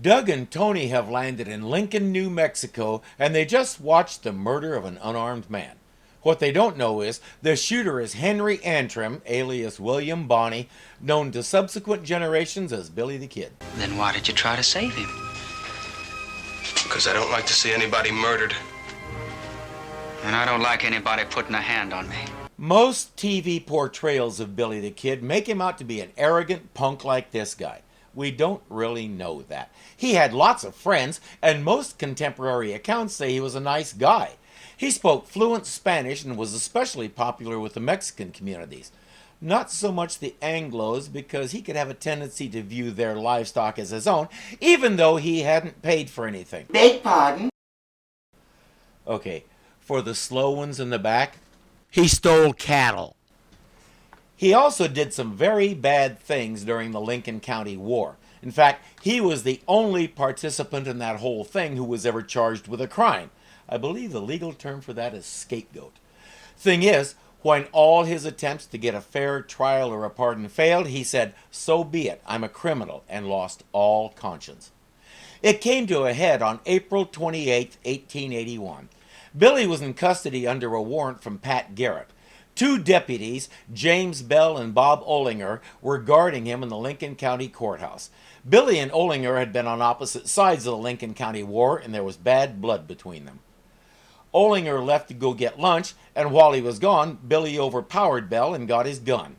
Doug and Tony have landed in Lincoln, New Mexico, and they just watched the murder of an unarmed man. What they don't know is the shooter is Henry Antrim, alias William Bonney, known to subsequent generations as Billy the Kid. Then why did you try to save him? Because I don't like to see anybody murdered. And I don't like anybody putting a hand on me. Most TV portrayals of Billy the Kid make him out to be an arrogant punk like this guy. We don't really know that. He had lots of friends, and most contemporary accounts say he was a nice guy. He spoke fluent Spanish and was especially popular with the Mexican communities. Not so much the Anglos, because he could have a tendency to view their livestock as his own, even though he hadn't paid for anything. Beg pardon? Okay, for the slow ones in the back, he stole cattle. He also did some very bad things during the Lincoln County War. In fact, he was the only participant in that whole thing who was ever charged with a crime. I believe the legal term for that is scapegoat. Thing is, when all his attempts to get a fair trial or a pardon failed, he said, "So be it, I'm a criminal," and lost all conscience. It came to a head on April 28, 1881. Billy was in custody under a warrant from Pat Garrett. Two deputies, James Bell and Bob Olinger, were guarding him in the Lincoln County Courthouse. Billy and Olinger had been on opposite sides of the Lincoln County War, and there was bad blood between them. Olinger left to go get lunch, and while he was gone, Billy overpowered Bell and got his gun.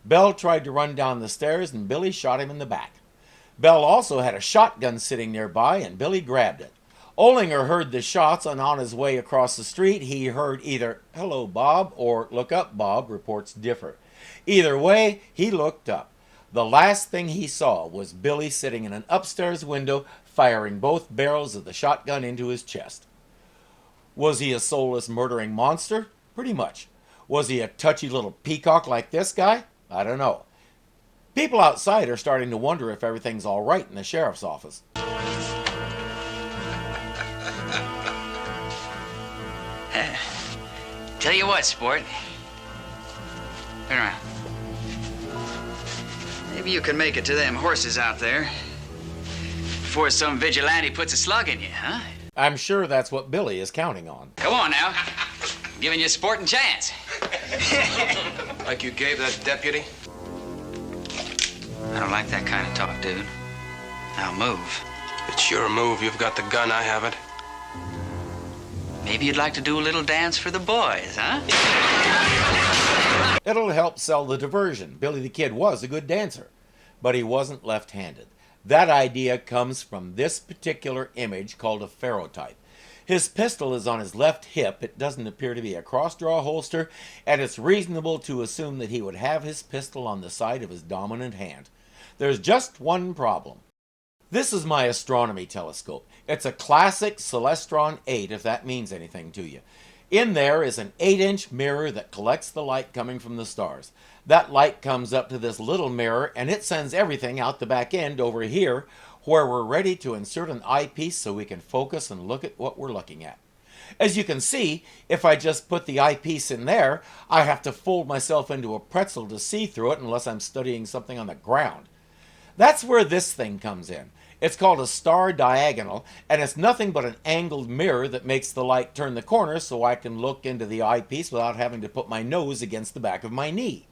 Bell tried to run down the stairs, and Billy shot him in the back. Bell also had a shotgun sitting nearby, and Billy grabbed it. Olinger heard the shots, and on his way across the street, he heard either "Hello, Bob," or "Look up, Bob." Reports differ. Either way, he looked up. The last thing he saw was Billy sitting in an upstairs window, firing both barrels of the shotgun into his chest. Was he a soulless murdering monster? Pretty much. Was he a touchy little peacock like this guy? I don't know. People outside are starting to wonder if everything's all right in the sheriff's office. Tell you what, sport. Turn around. Maybe you can make it to them horses out there before some vigilante puts a slug in you, huh? I'm sure that's what Billy is counting on. Come on now. I'm giving you a sporting chance. Like you gave that deputy? I don't like that kind of talk, dude. Now move. It's your move. You've got the gun. I haven't. Maybe you'd like to do a little dance for the boys, huh? It'll help sell the diversion. Billy the Kid was a good dancer, but he wasn't left-handed. That idea comes from this particular image called a ferrotype. His pistol is on his left hip. It doesn't appear to be a cross-draw holster, and it's reasonable to assume that he would have his pistol on the side of his dominant hand. There's just one problem. This is my astronomy telescope. It's a classic Celestron 8, if that means anything to you. In there is an 8-inch mirror that collects the light coming from the stars. That light comes up to this little mirror, and it sends everything out the back end over here, where we're ready to insert an eyepiece so we can focus and look at what we're looking at. As you can see, if I just put the eyepiece in there, I have to fold myself into a pretzel to see through it unless I'm studying something on the ground. That's where this thing comes in. It's called a star diagonal, and it's nothing but an angled mirror that makes the light turn the corner so I can look into the eyepiece without having to put my nose against the back of my knee.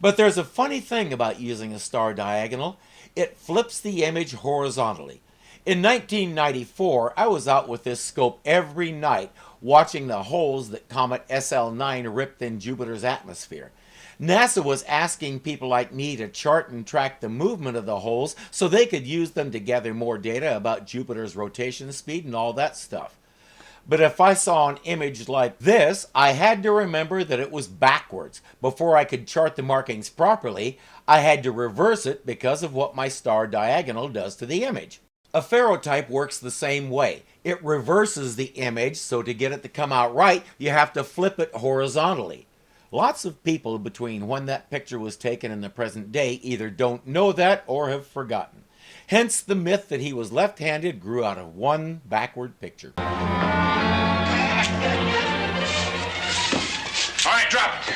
But there's a funny thing about using a star diagonal. It flips the image horizontally. In 1994, I was out with this scope every night watching the holes that comet SL9 ripped in Jupiter's atmosphere. NASA was asking people like me to chart and track the movement of the holes so they could use them to gather more data about Jupiter's rotation speed and all that stuff. But if I saw an image like this, I had to remember that it was backwards. Before I could chart the markings properly, I had to reverse it because of what my star diagonal does to the image. A ferrotype works the same way. It reverses the image, so to get it to come out right, you have to flip it horizontally. Lots of people between when that picture was taken and the present day either don't know that or have forgotten. Hence, the myth that he was left-handed grew out of one backward picture. All right, drop it.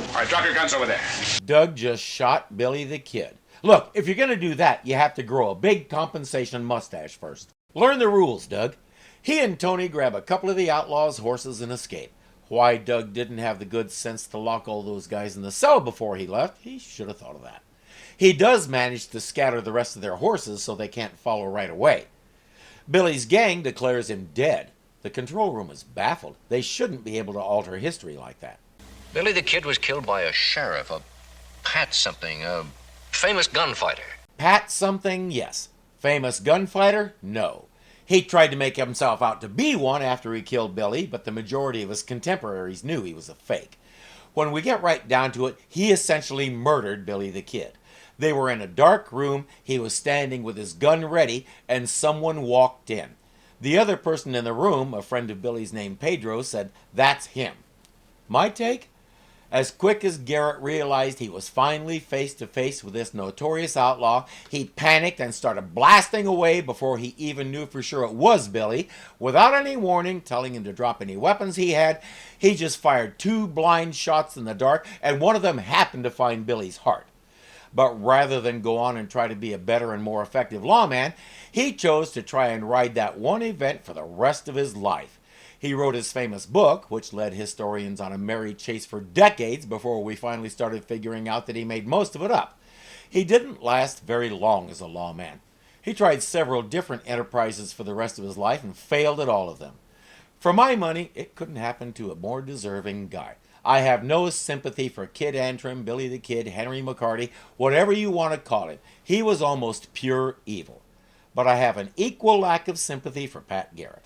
All right, drop your guns over there. Doug just shot Billy the Kid. Look, if you're going to do that, you have to grow a big compensation mustache first. Learn the rules, Doug. He and Tony grab a couple of the outlaws' horses and escape. Why Doug didn't have the good sense to lock all those guys in the cell before he left, he should have thought of that. He does manage to scatter the rest of their horses so they can't follow right away. Billy's gang declares him dead. The control room is baffled. They shouldn't be able to alter history like that. Billy the Kid was killed by a sheriff, a Pat something, a famous gunfighter. Pat something, yes. Famous gunfighter, no. He tried to make himself out to be one after he killed Billy, but the majority of his contemporaries knew he was a fake. When we get right down to it, he essentially murdered Billy the Kid. They were in a dark room, he was standing with his gun ready, and someone walked in. The other person in the room, a friend of Billy's named Pedro, said, "That's him." My take? As quick as Garrett realized he was finally face to face with this notorious outlaw, he panicked and started blasting away before he even knew for sure it was Billy. Without any warning, telling him to drop any weapons he had, he just fired 2 blind shots in the dark, and one of them happened to find Billy's heart. But rather than go on and try to be a better and more effective lawman, he chose to try and ride that one event for the rest of his life. He wrote his famous book, which led historians on a merry chase for decades before we finally started figuring out that he made most of it up. He didn't last very long as a lawman. He tried several different enterprises for the rest of his life and failed at all of them. For my money, it couldn't happen to a more deserving guy. I have no sympathy for Kid Antrim, Billy the Kid, Henry McCarty, whatever you want to call him. He was almost pure evil. But I have an equal lack of sympathy for Pat Garrett.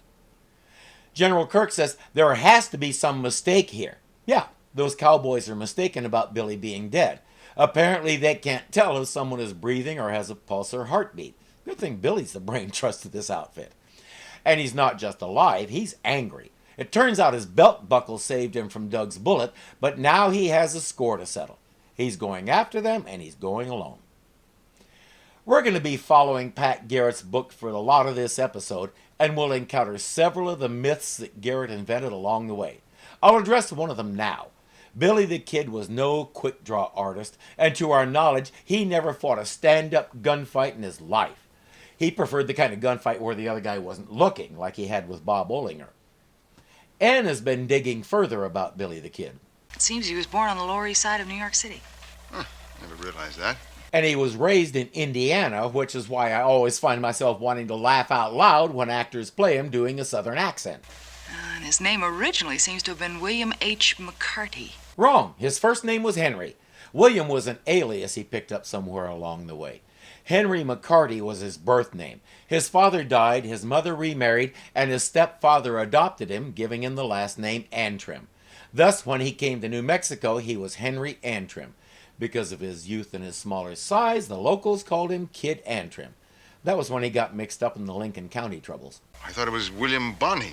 General Kirk says there has to be some mistake here. Yeah, those cowboys are mistaken about Billy being dead. Apparently they can't tell if someone is breathing or has a pulse or heartbeat. Good thing Billy's the brain trust of this outfit. And he's not just alive, he's angry. It turns out his belt buckle saved him from Doug's bullet, but now he has a score to settle. He's going after them, and he's going alone. We're going to be following Pat Garrett's book for a lot of this episode, and we'll encounter several of the myths that Garrett invented along the way. I'll address one of them now. Billy the Kid was no quick-draw artist, and to our knowledge, he never fought a stand-up gunfight in his life. He preferred the kind of gunfight where the other guy wasn't looking, like he had with Bob Olinger. Ann has been digging further about Billy the Kid. It seems he was born on the Lower East Side of New York City. Never realized that. And he was raised in Indiana, which is why I always find myself wanting to laugh out loud when actors play him doing a Southern accent. And his name originally seems to have been William H. McCarty. Wrong. His first name was Henry. William was an alias he picked up somewhere along the way. Henry McCarty was his birth name. His father died, his mother remarried, and his stepfather adopted him, giving him the last name Antrim. Thus, when he came to New Mexico, he was Henry Antrim. Because of his youth and his smaller size, the locals called him Kid Antrim. That was when he got mixed up in the Lincoln County troubles. I thought it was William Bonney.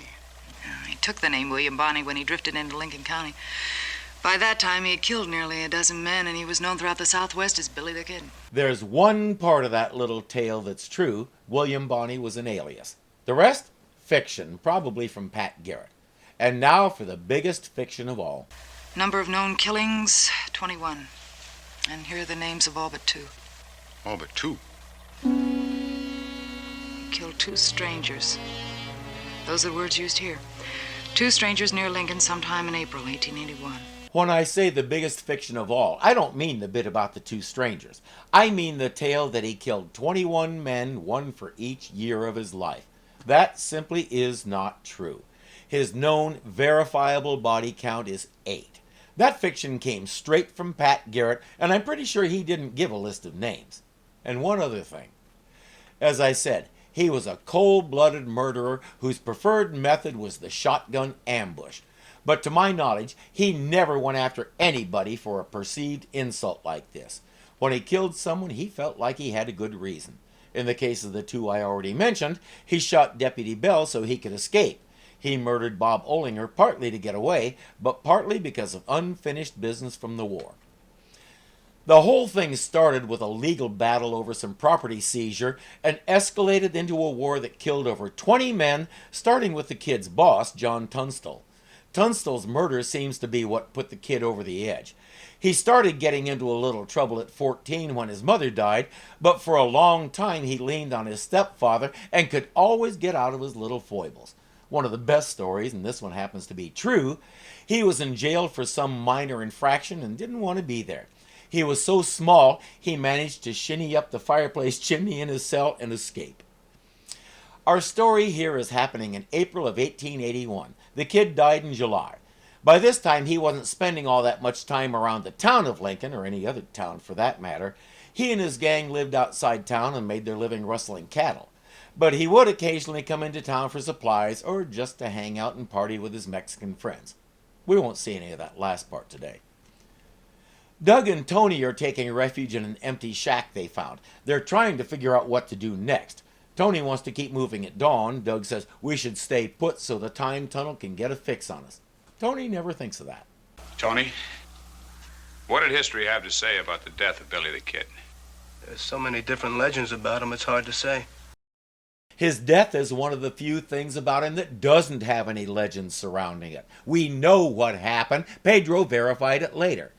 He took the name William Bonney when he drifted into Lincoln County. By that time, he had killed nearly a dozen men, and he was known throughout the Southwest as Billy the Kid. There's one part of that little tale that's true. William Bonney was an alias. The rest? Fiction, probably from Pat Garrett. And now for the biggest fiction of all. Number of known killings, 21. And here are the names of all but 2. All but 2. He killed 2 strangers. Those are the words used here. 2 strangers near Lincoln sometime in April 1881. When I say the biggest fiction of all, I don't mean the bit about the 2 strangers. I mean the tale that he killed 21 men, 1 for each year of his life. That simply is not true. His known verifiable body count is 8. That fiction came straight from Pat Garrett, and I'm pretty sure he didn't give a list of names. And one other thing. As I said, he was a cold-blooded murderer whose preferred method was the shotgun ambush. But to my knowledge, he never went after anybody for a perceived insult like this. When he killed someone, he felt like he had a good reason. In the case of the 2 I already mentioned, he shot Deputy Bell so he could escape. He murdered Bob Olinger partly to get away, but partly because of unfinished business from the war. The whole thing started with a legal battle over some property seizure and escalated into a war that killed over 20 men, starting with the Kid's boss, John Tunstall. Tunstall's murder seems to be what put the kid over the edge. He started getting into a little trouble at 14 when his mother died, but for a long time he leaned on his stepfather and could always get out of his little foibles. One of the best stories, and this one happens to be true, he was in jail for some minor infraction and didn't want to be there. He was so small, he managed to shinny up the fireplace chimney in his cell and escape. Our story here is happening in April of 1881. The kid died in July. By this time, he wasn't spending all that much time around the town of Lincoln, or any other town for that matter. He and his gang lived outside town and made their living rustling cattle. But he would occasionally come into town for supplies or just to hang out and party with his Mexican friends. We won't see any of that last part today. Doug and Tony are taking refuge in an empty shack they found. They're trying to figure out what to do next. Tony wants to keep moving at dawn. Doug says we should stay put so the time tunnel can get a fix on us. Tony never thinks of that. Tony, what did history have to say about the death of Billy the Kid? There's so many different legends about him, it's hard to say. His death is one of the few things about him that doesn't have any legends surrounding it. We know what happened. Pedro verified it later.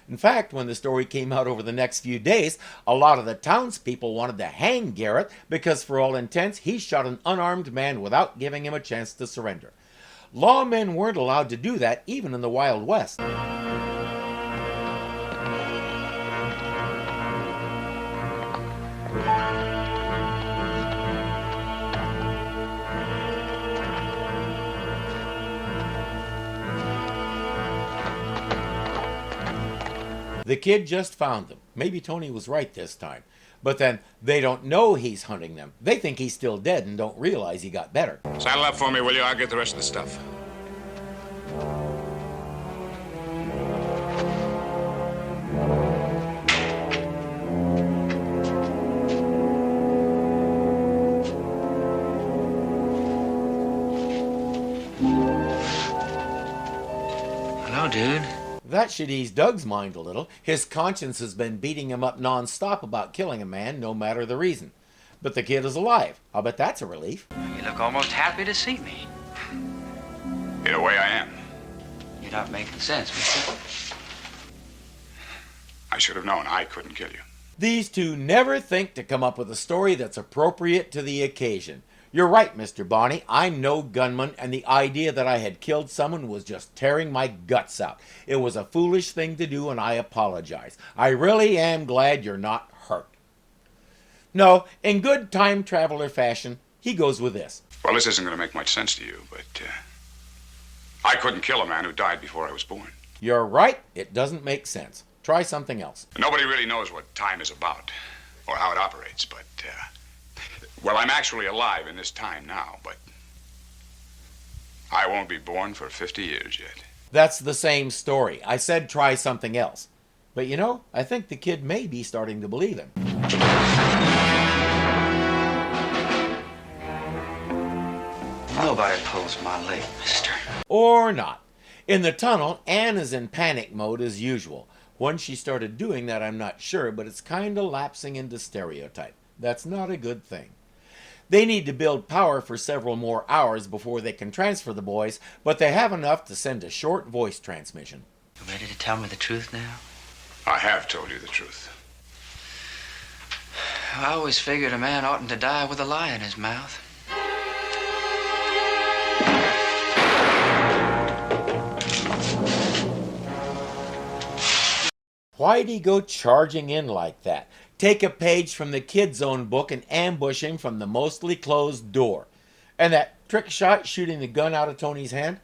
In fact, when the story came out over the next few days, a lot of the townspeople wanted to hang Garrett because, for all intents, he shot an unarmed man without giving him a chance to surrender. Lawmen weren't allowed to do that, even in the Wild West. The kid just found them. Maybe Tony was right this time. But then they don't know he's hunting them. They think he's still dead and don't realize he got better. Saddle up for me, will you? I'll get the rest of the stuff. Hello, dude. That should ease Doug's mind a little. His conscience has been beating him up non-stop about killing a man, no matter the reason. But the kid is alive. I'll bet that's a relief. You look almost happy to see me. In a way, I am. You're not making sense, mister. I should have known I couldn't kill you. These two never think to come up with a story that's appropriate to the occasion. You're right, Mr. Bonney. I'm no gunman, and the idea that I had killed someone was just tearing my guts out. It was a foolish thing to do, and I apologize. I really am glad you're not hurt. No, in good time traveler fashion, he goes with this. Well, this isn't going to make much sense to you, but I couldn't kill a man who died before I was born. You're right. It doesn't make sense. Try something else. Nobody really knows what time is about or how it operates, but, well, I'm actually alive in this time now, but I won't be born for 50 years yet. That's the same story. I said try something else. But you know, I think the kid may be starting to believe him. Nobody pulls my leg, mister. Or not. In the tunnel, Anne is in panic mode as usual. When she started doing that, I'm not sure, but it's kind of lapsing into stereotype. That's not a good thing. They need to build power for several more hours before they can transfer the boys, but they have enough to send a short voice transmission. You ready to tell me the truth now? I have told you the truth. I always figured a man oughtn't to die with a lie in his mouth. Why'd he go charging in like that? Take a page from the kid's own book and ambush him from the mostly closed door. And that trick shot shooting the gun out of Tony's hand?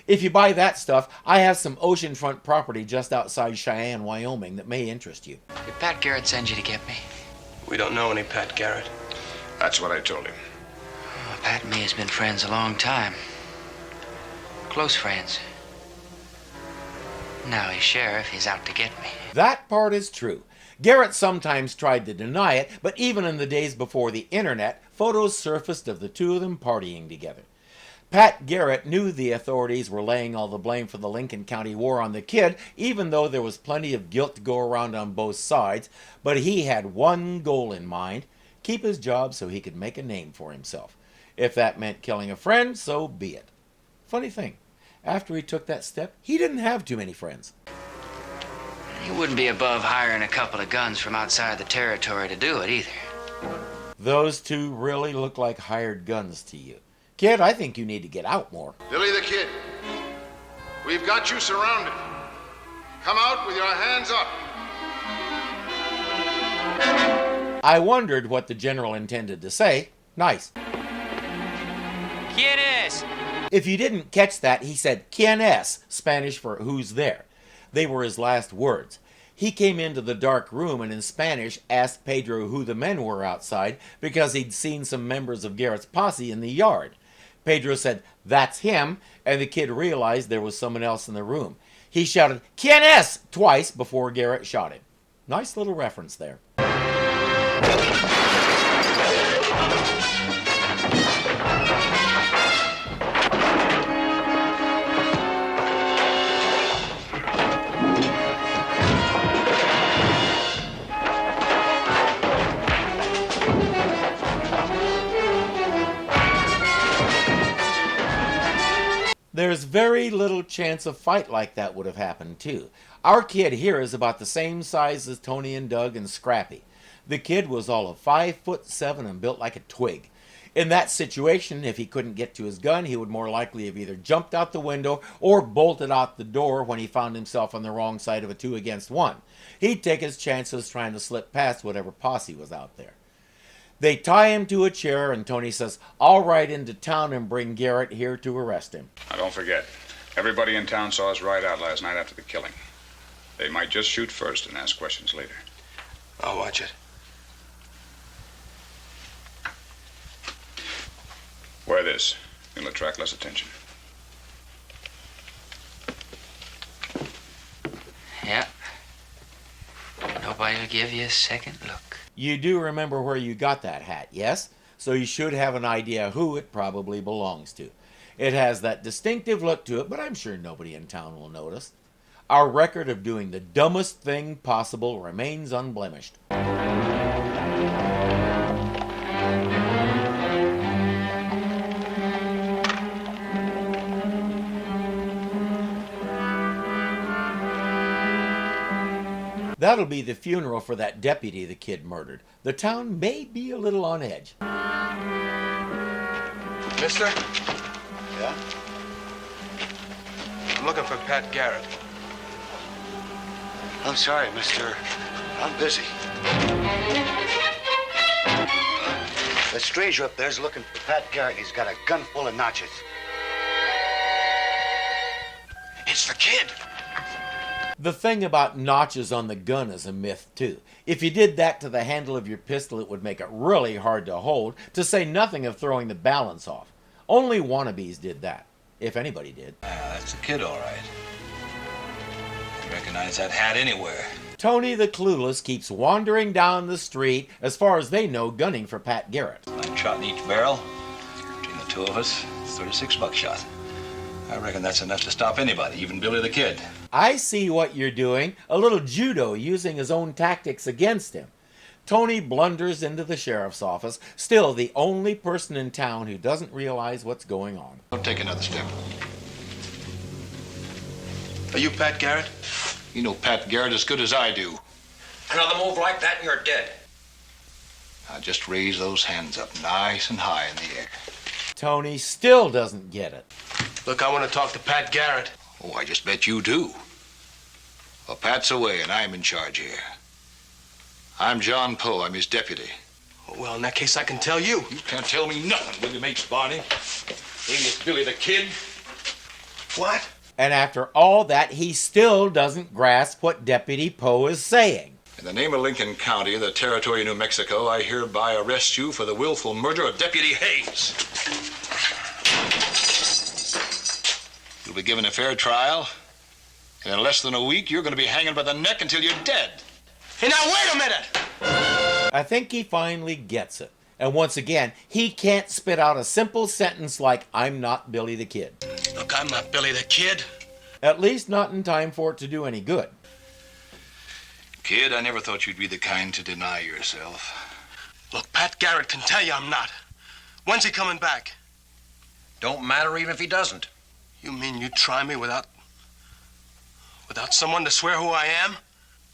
If you buy that stuff, I have some oceanfront property just outside Cheyenne, Wyoming that may interest you. Did Pat Garrett send you to get me? We don't know any Pat Garrett. That's what I told him. Oh, Pat and me has been friends a long time. Close friends. Now he's sheriff, he's out to get me. That part is true. Garrett sometimes tried to deny it, but even in the days before the internet, photos surfaced of the two of them partying together. Pat Garrett knew the authorities were laying all the blame for the Lincoln County War on the kid, even though there was plenty of guilt to go around on both sides, but he had one goal in mind: keep his job so he could make a name for himself. If that meant killing a friend, so be it. Funny thing, after he took that step, he didn't have too many friends. He wouldn't be above hiring a couple of guns from outside the territory to do it either. Those two really look like hired guns to you. Kid, I think you need to get out more. Billy the Kid, we've got you surrounded. Come out with your hands up. I wondered what the general intended to say. Nice. ¿Quién If you didn't catch that, he said, "Quién es?" Spanish for who's there. They were his last words. He came into the dark room and in Spanish asked Pedro who the men were outside because he'd seen some members of Garrett's posse in the yard. Pedro said, "That's him," and the kid realized there was someone else in the room. He shouted, "¿Quién es?" twice before Garrett shot him. Nice little reference there. There's very little chance a fight like that would have happened, too. Our kid here is about the same size as Tony and Doug and Scrappy. The kid was all of 5'7" and built like a twig. In that situation, if he couldn't get to his gun, he would more likely have either jumped out the window or bolted out the door when he found himself on the wrong side of a 2-against-1. He'd take his chances trying to slip past whatever posse was out there. They tie him to a chair, and Tony says, "I'll ride into town and bring Garrett here to arrest him." Now, don't forget, everybody in town saw us ride out last night after the killing. They might just shoot first and ask questions later. I'll watch it. Wear this. It'll attract less attention. Yep. Nobody will give you a second look. You do remember where you got that hat, yes? So you should have an idea who it probably belongs to. It has that distinctive look to it, but I'm sure nobody in town will notice. Our record of doing the dumbest thing possible remains unblemished. That'll be the funeral for that deputy the kid murdered. The town may be a little on edge. Mister, Yeah? I'm looking for Pat Garrett. I'm sorry, mister. I'm busy. The stranger up there's looking for Pat Garrett. He's got a gun full of notches. It's the kid. The thing about notches on the gun is a myth, too. If you did that to the handle of your pistol, it would make it really hard to hold, to say nothing of throwing the balance off. Only wannabes did that, if anybody did. That's the kid, all right. I recognize that hat anywhere. Tony the Clueless keeps wandering down the street, as far as they know, gunning for Pat Garrett. 9 shot in each barrel. Between the two of us, 36 buckshot. I reckon that's enough to stop anybody, even Billy the Kid. I see what you're doing, a little judo using his own tactics against him. Tony blunders into the sheriff's office, still the only person in town who doesn't realize what's going on. Don't take another step. Are you Pat Garrett? You know Pat Garrett as good as I do. Another move like that and you're dead. Now just raise those hands up nice and high in the air. Tony still doesn't get it. Look, I want to talk to Pat Garrett. Oh, I just bet you do. Well, Pat's away and I'm in charge here. I'm John Poe. I'm his deputy. Well, in that case, I can tell you. You can't tell me nothing, will you, Mates Barney? Ain't it Billy the Kid? What? And after all that, he still doesn't grasp what Deputy Poe is saying. In the name of Lincoln County, the territory of New Mexico, I hereby arrest you for the willful murder of Deputy Hayes. You'll be given a fair trial, and in less than a week, you're going to be hanging by the neck until you're dead. Hey, now, wait a minute! I think he finally gets it. And once again, he can't spit out a simple sentence like, "I'm not Billy the Kid." Look, I'm not Billy the Kid. At least not in time for it to do any good. Kid, I never thought you'd be the kind to deny yourself. Look, Pat Garrett can tell you I'm not. When's he coming back? Don't matter even if he doesn't. You mean you try me without someone to swear who I am?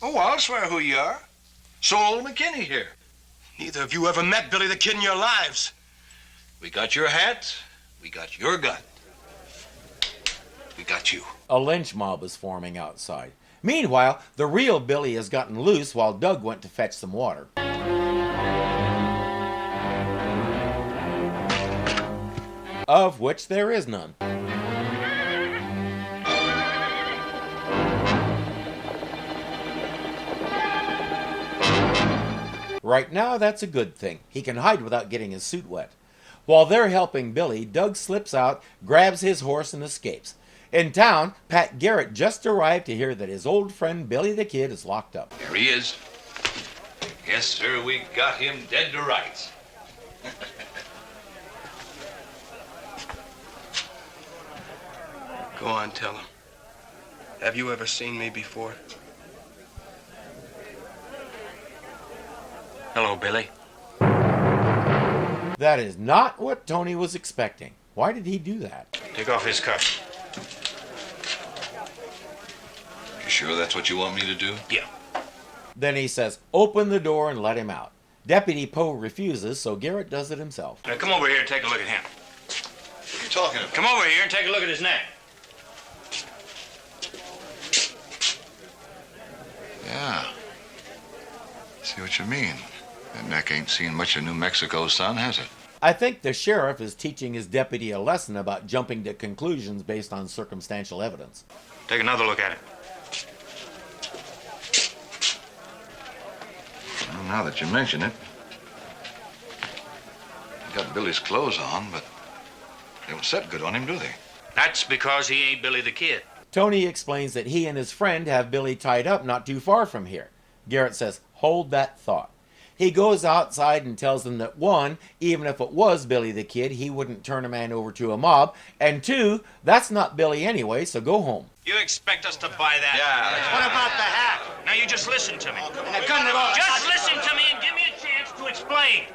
Oh, I'll swear who you are. So old McKinney here. Neither of you ever met Billy the Kid in your lives. We got your hat. We got your gun. We got you. A lynch mob is forming outside. Meanwhile, the real Billy has gotten loose while Doug went to fetch some water. Of which there is none. Right now, that's a good thing. He can hide without getting his suit wet. While they're helping Billy, Doug slips out, grabs his horse, and escapes. In town, Pat Garrett just arrived to hear that his old friend Billy the Kid is locked up. There he is. Yes, sir, we got him dead to rights. Go on, tell him. Have you ever seen me before? Hello, Billy. That is not what Tony was expecting. Why did he do that? Take off his cuffs. You sure that's what you want me to do? Yeah. Then he says, open the door and let him out. Deputy Poe refuses, so Garrett does it himself. Now come over here and take a look at him. What are you talking about? Come over here and take a look at his neck. Yeah. See what you mean. That neck ain't seen much of New Mexico sun, has it? I think the sheriff is teaching his deputy a lesson about jumping to conclusions based on circumstantial evidence. Take another look at it. Well, now that you mention it, he got Billy's clothes on, but they don't set good on him, do they? That's because he ain't Billy the Kid. Tony explains that he and his friend have Billy tied up not too far from here. Garrett says, hold that thought. He goes outside and tells them that 1, even if it was Billy the Kid, he wouldn't turn a man over to a mob, and 2, that's not Billy anyway, so go home. You expect us to buy that? Yeah. What about the hat? Now you just listen to me. And the gun and all. Just listen to me and give me a chance to explain.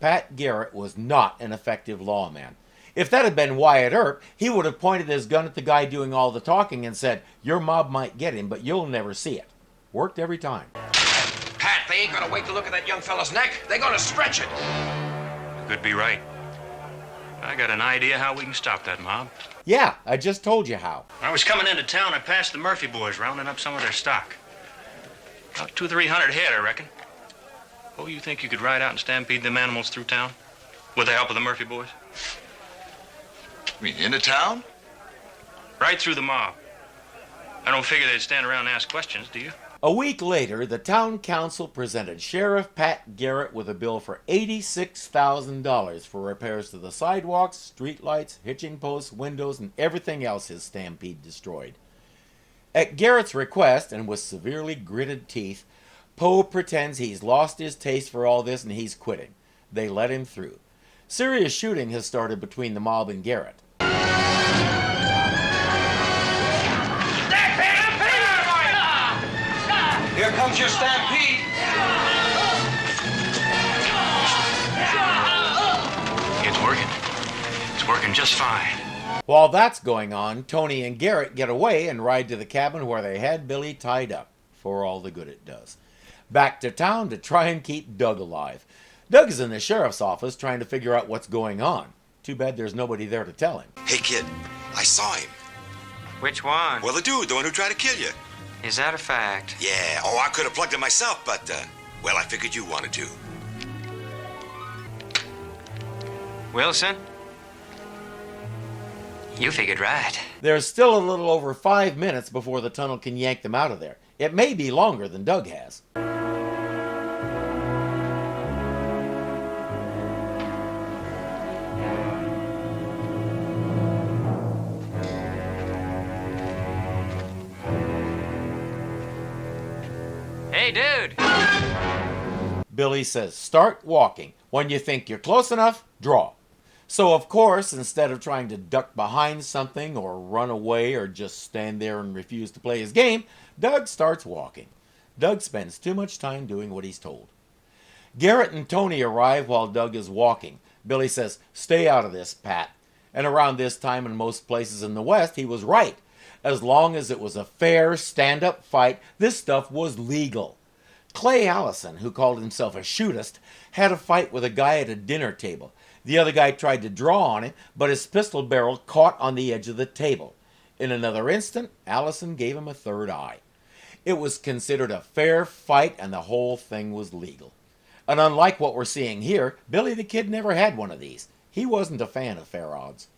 Pat Garrett was not an effective lawman. If that had been Wyatt Earp, he would have pointed his gun at the guy doing all the talking and said, your mob might get him, but you'll never see it. Worked every time. Pat, they ain't gonna wait to look at that young fella's neck. They're gonna stretch it. Could be right. I got an idea how we can stop that mob. Yeah, I just told you how. I was coming into town. I passed the Murphy boys rounding up some of their stock. About 200-300 head, I reckon. Oh, you think you could ride out and stampede them animals through town? With the help of the Murphy boys? You mean into town? Right through the mob. I don't figure they'd stand around and ask questions, do you? A week later, the town council presented Sheriff Pat Garrett with a bill for $86,000 for repairs to the sidewalks, streetlights, hitching posts, windows, and everything else his stampede destroyed. At Garrett's request, and with severely gritted teeth, Poe pretends he's lost his taste for all this and he's quitting. They let him through. Serious shooting has started between the mob and Garrett. Here comes your stampede. It's working. It's working just fine. While that's going on, Tony and Garrett get away and ride to the cabin where they had Billy tied up, for all the good it does. Back to town to try and keep Doug alive. Doug is in the sheriff's office trying to figure out what's going on. Too bad there's nobody there to tell him. Hey, kid, I saw him. Which one? Well, the dude, the one who tried to kill you. Is that a fact? Yeah, oh, I could have plugged him myself, but, well, I figured you wanted to. Wilson? You figured right. There's still a little over 5 minutes before the tunnel can yank them out of there. It may be longer than Doug has. Hey, dude! Billy says, start walking. When you think you're close enough, draw. So, of course, instead of trying to duck behind something or run away or just stand there and refuse to play his game, Doug starts walking. Doug spends too much time doing what he's told. Garrett and Tony arrive while Doug is walking. Billy says, "Stay out of this, Pat." And around this time in most places in the West, he was right. As long as it was a fair, stand-up fight, this stuff was legal. Clay Allison, who called himself a shootist, had a fight with a guy at a dinner table. The other guy tried to draw on him, but his pistol barrel caught on the edge of the table. In another instant, Allison gave him a third eye. It was considered a fair fight, and the whole thing was legal. And unlike what we're seeing here, Billy the Kid never had one of these. He wasn't a fan of fair odds.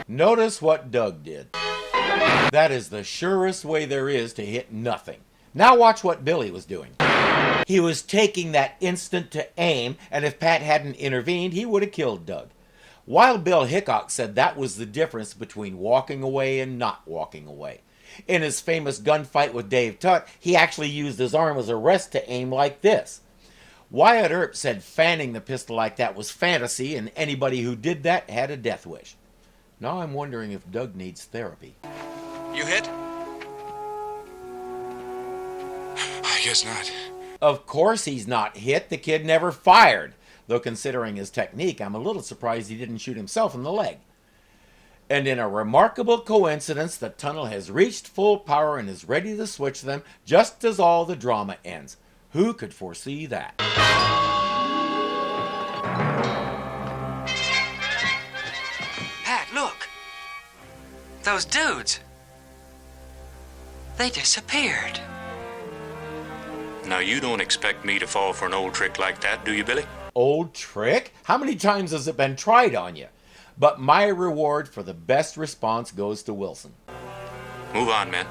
Notice what Doug did. That is the surest way there is to hit nothing. Now watch what Billy was doing. He was taking that instant to aim, and if Pat hadn't intervened, he would have killed Doug. Wild Bill Hickok said that was the difference between walking away and not walking away. In his famous gunfight with Dave Tutt, he actually used his arm as a rest to aim like this. Wyatt Earp said fanning the pistol like that was fantasy, and anybody who did that had a death wish. Now I'm wondering if Doug needs therapy. You hit? I guess not. Of course he's not hit. The kid never fired. Though considering his technique, I'm a little surprised he didn't shoot himself in the leg. And in a remarkable coincidence, the tunnel has reached full power and is ready to switch them just as all the drama ends. Who could foresee that? Pat, look. Those dudes. They disappeared. Now, you don't expect me to fall for an old trick like that, do you, Billy? Old trick? How many times has it been tried on you? But my reward for the best response goes to Wilson. Move on, men.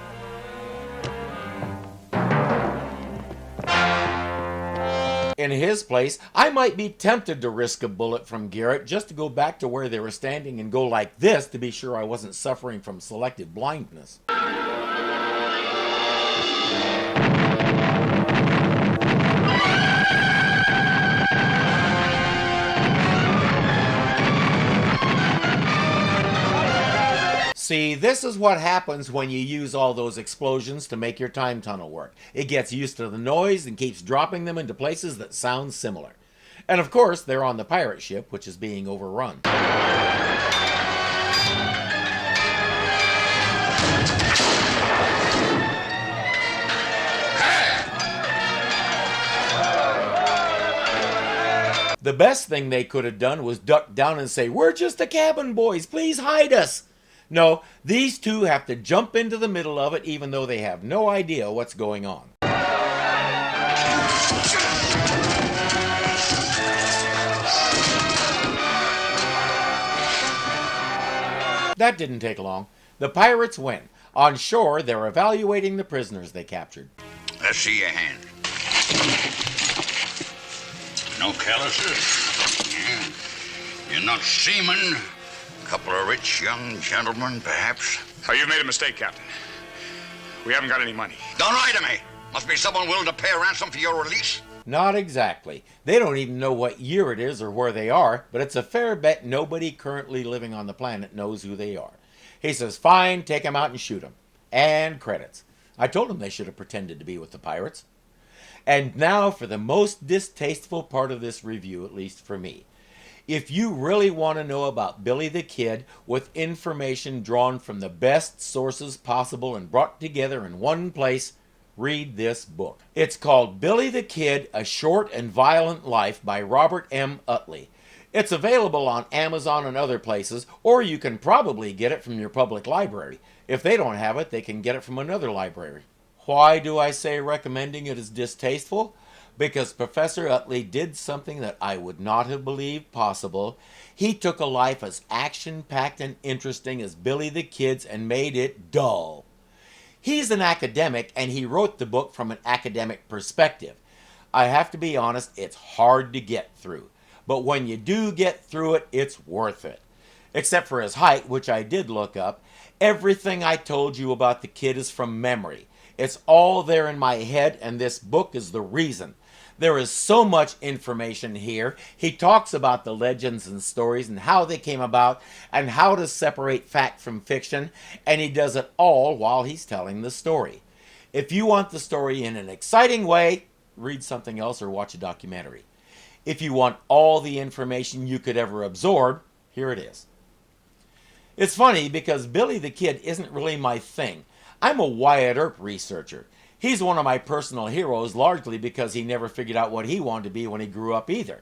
In his place, I might be tempted to risk a bullet from Garrett just to go back to where they were standing and go like this to be sure I wasn't suffering from selective blindness. See, this is what happens when you use all those explosions to make your time tunnel work. It gets used to the noise and keeps dropping them into places that sound similar. And of course, they're on the pirate ship, which is being overrun. The best thing they could have done was duck down and say, "We're just the cabin boys, please hide us." No, these two have to jump into the middle of it even though they have no idea what's going on. That didn't take long. The pirates win. On shore, they're evaluating the prisoners they captured. Let's see your hand. No calluses? Yeah. You're not seamen? Couple of rich young gentlemen, perhaps? Oh, you've made a mistake, Captain. We haven't got any money. Don't lie to me. Must be someone willing to pay a ransom for your release. Not exactly. They don't even know what year it is or where they are, but it's a fair bet nobody currently living on the planet knows who they are. He says, "Fine, take them out and shoot them." And credits. I told them they should have pretended to be with the pirates. And now for the most distasteful part of this review, at least for me. If you really want to know about Billy the Kid with information drawn from the best sources possible and brought together in one place, read this book. It's called Billy the Kid, A Short and Violent Life by Robert M. Utley. It's available on Amazon and other places, or you can probably get it from your public library. If they don't have it, they can get it from another library. Why do I say recommending it is distasteful? Because Professor Utley did something that I would not have believed possible. He took a life as action-packed and interesting as Billy the Kid's and made it dull. He's an academic, and he wrote the book from an academic perspective. I have to be honest, it's hard to get through. But when you do get through it, it's worth it. Except for his height, which I did look up. Everything I told you about the kid is from memory. It's all there in my head, and this book is the reason. There is so much information here. He talks about the legends and stories and how they came about and how to separate fact from fiction, and he does it all while he's telling the story. If you want the story in an exciting way, read something else or watch a documentary. If you want all the information you could ever absorb, here it is. It's funny because Billy the Kid isn't really my thing. I'm a Wyatt Earp researcher. He's one of my personal heroes largely because he never figured out what he wanted to be when he grew up either.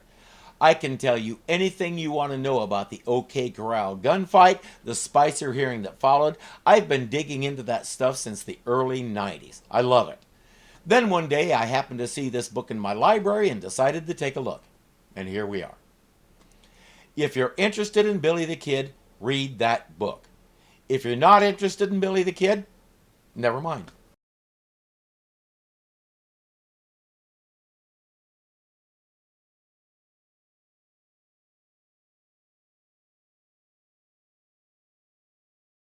I can tell you anything you want to know about the OK Corral gunfight, the Spicer hearing that followed. I've been digging into that stuff since the early 90s. I love it. Then one day I happened to see this book in my library and decided to take a look. And here we are. If you're interested in Billy the Kid, read that book. If you're not interested in Billy the Kid, never mind.